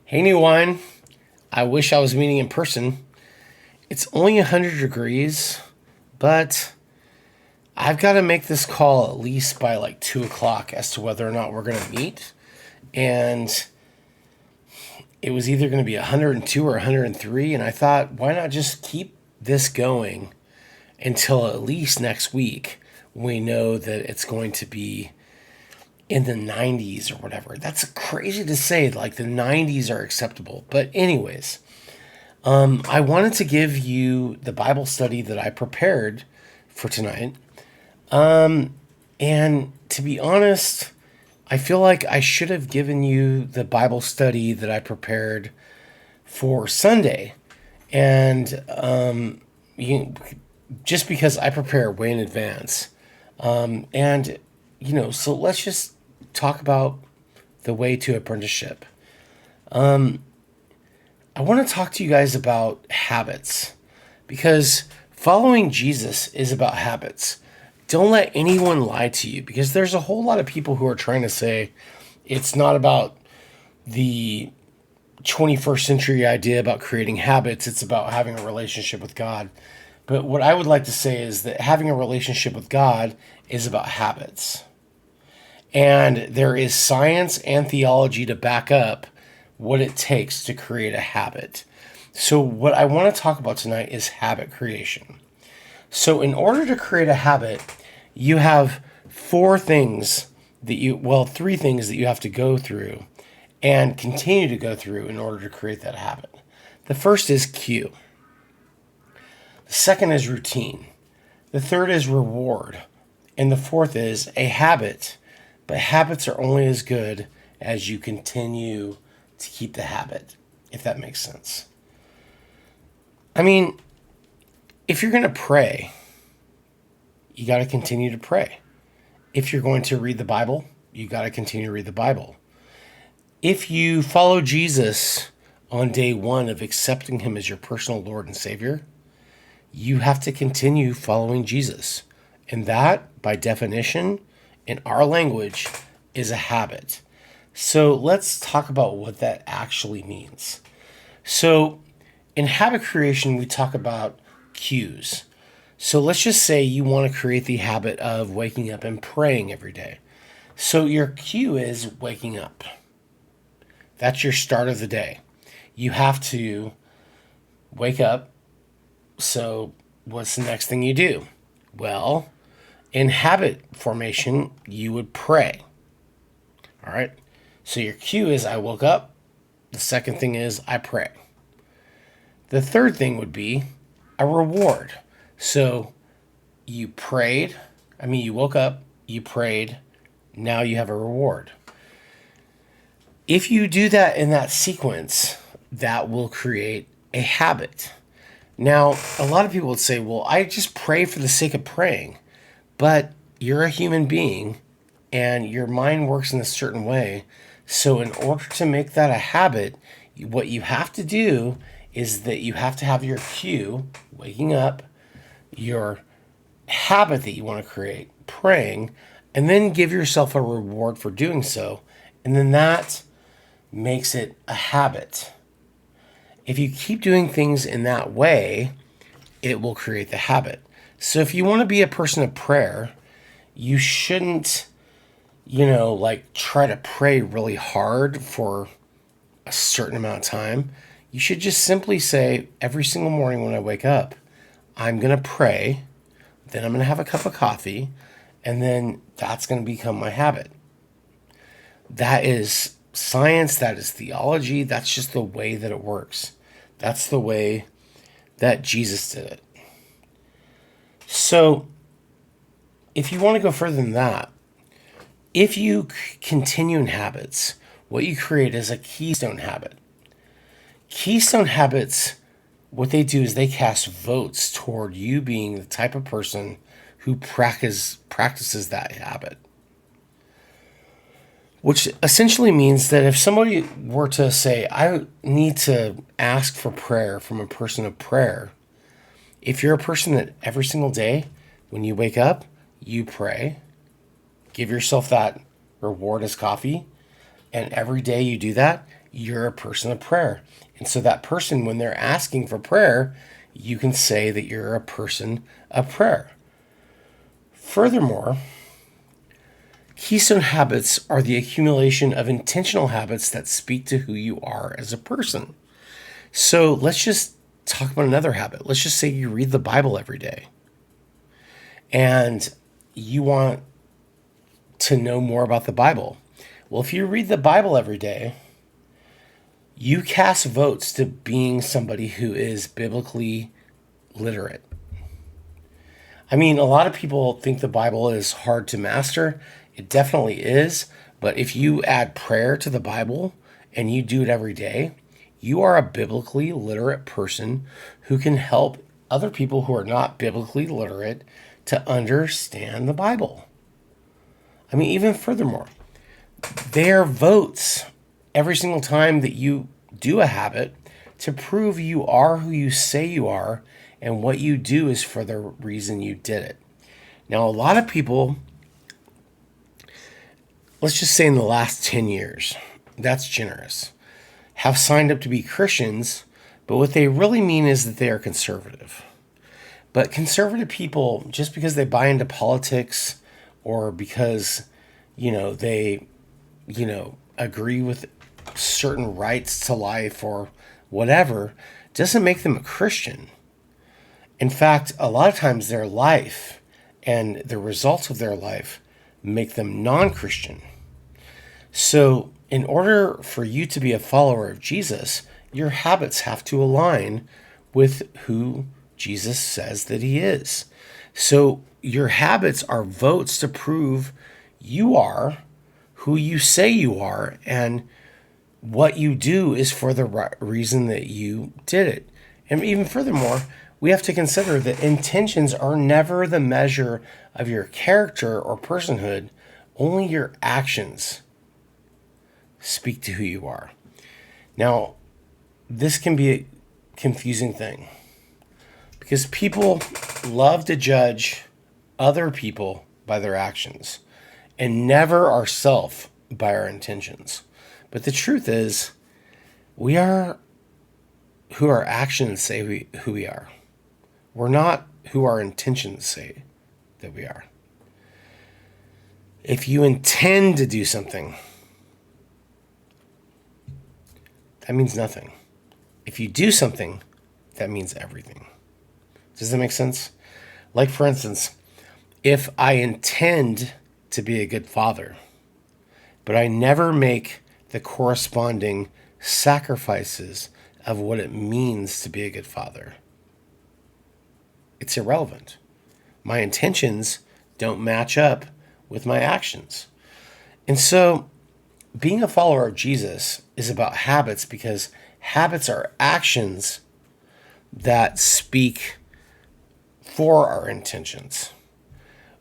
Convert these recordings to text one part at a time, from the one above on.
Hey, new wine. I wish I was meeting in person. It's only 100 degrees, but I've got to make this call at least by like 2 o'clock as to whether or not we're going to meet. And it was either going to be 102 or 103. And I thought, why not just keep this going until at least next week? We know that it's going to be in the 90s or whatever. That's crazy to say, like the 90s are acceptable. But, anyways, I wanted to give you the Bible study that I prepared for tonight. And to be honest, I feel like I should have given you the Bible study that I prepared for Sunday. And just because I prepare way in advance. So let's just talk about the way to apprenticeship. I want to talk to you guys about habits because following Jesus is about habits. Don't let anyone lie to you because there's a whole lot of people who are trying to say it's not about the 21st century idea about creating habits, it's about having a relationship with God. But what I would like to say is that having a relationship with God is about habits. And there is science and theology to back up what it takes to create a habit. So, what I want to talk about tonight is habit creation. So, in order to create a habit, you have three things that you have to go through and continue to go through in order to create that habit. The first is cue. The second is routine. The third is reward. And the fourth is a habit. But habits are only as good as you continue to keep the habit, if that makes sense. I mean, if you're going to pray, you got to continue to pray. If you're going to read the Bible, you got to continue to read the Bible. If you follow Jesus on day one of accepting him as your personal Lord and Savior, you have to continue following Jesus. And that, by definition, in our language, is a habit. So let's talk about what that actually means. So in habit creation, we talk about cues. So let's just say you want to create the habit of waking up and praying every day. So your cue is waking up. That's your start of the day. You have to wake up. So what's the next thing you do? Well, in habit formation, you would pray. All right. So your cue is I woke up. The second thing is I pray. The third thing would be a reward. So you woke up, you prayed, now you have a reward. If you do that in that sequence, that will create a habit. Now, a lot of people would say, well, I just pray for the sake of praying. But you're a human being and your mind works in a certain way. So in order to make that a habit, what you have to do is that you have to have your cue, waking up, your habit that you want to create, praying, and then give yourself a reward for doing so. And then that makes it a habit. If you keep doing things in that way, it will create the habit. So if you want to be a person of prayer, you shouldn't, try to pray really hard for a certain amount of time. You should just simply say, every single morning when I wake up, I'm going to pray, then I'm going to have a cup of coffee, and then that's going to become my habit. That is science, that is theology, that's just the way that it works. That's the way that Jesus did it. So, if you want to go further than that, if you continue in habits, what you create is a keystone habit. Keystone habits, what they do is they cast votes toward you being the type of person who practices that habit. Which essentially means that if somebody were to say, I need to ask for prayer from a person of prayer, if you're a person that every single day when you wake up, you pray, give yourself that reward as coffee, and every day you do that, you're a person of prayer. And so that person, when they're asking for prayer, you can say that you're a person of prayer. Furthermore, keystone habits are the accumulation of intentional habits that speak to who you are as a person. So let's just talk about another habit. Let's just say you read the Bible every day and you want to know more about the Bible. Well, if you read the Bible every day, you cast votes to being somebody who is biblically literate. I mean, a lot of people think the Bible is hard to master. It definitely is. But if you add prayer to the Bible and you do it every day, you are a biblically literate person who can help other people who are not biblically literate to understand the Bible. I mean, even furthermore, their votes every single time that you do a habit to prove you are who you say you are and what you do is for the reason you did it. Now, a lot of people, let's just say in the last 10 years, that's generous, have signed up to be Christians, but what they really mean is that they are conservative. But conservative people, just because they buy into politics or because, they, agree with certain rights to life or whatever, doesn't make them a Christian. In fact, a lot of times their life and the results of their life make them non-Christian. So in order for you to be a follower of Jesus, your habits have to align with who Jesus says that he is. So your habits are votes to prove you are who you say you are, and what you do is for the reason that you did it. And even furthermore, we have to consider that intentions are never the measure of your character or personhood. Only your actions speak to who you are. Now, this can be a confusing thing because people love to judge other people by their actions and never ourselves by our intentions. But the truth is, we are who our actions say who we are. We're not who our intentions say that we are. If you intend to do something, that means nothing. If you do something, that means everything. Does that make sense? Like, for instance, if I intend to be a good father, but I never make the corresponding sacrifices of what it means to be a good father, it's irrelevant. My intentions don't match up with my actions. And so being a follower of Jesus is about habits because habits are actions that speak for our intentions.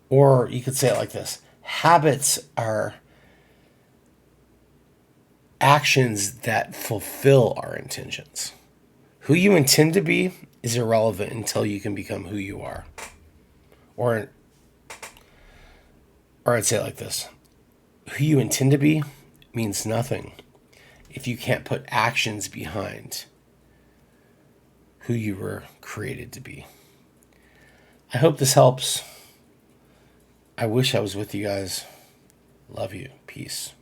Or you could say it like this: habits are actions that fulfill our intentions. Who you intend to be is irrelevant until you can become who you are. Or I'd say it like this: who you intend to be means nothing if you can't put actions behind who you were created to be. I hope this helps. I wish I was with you guys. Love you. Peace.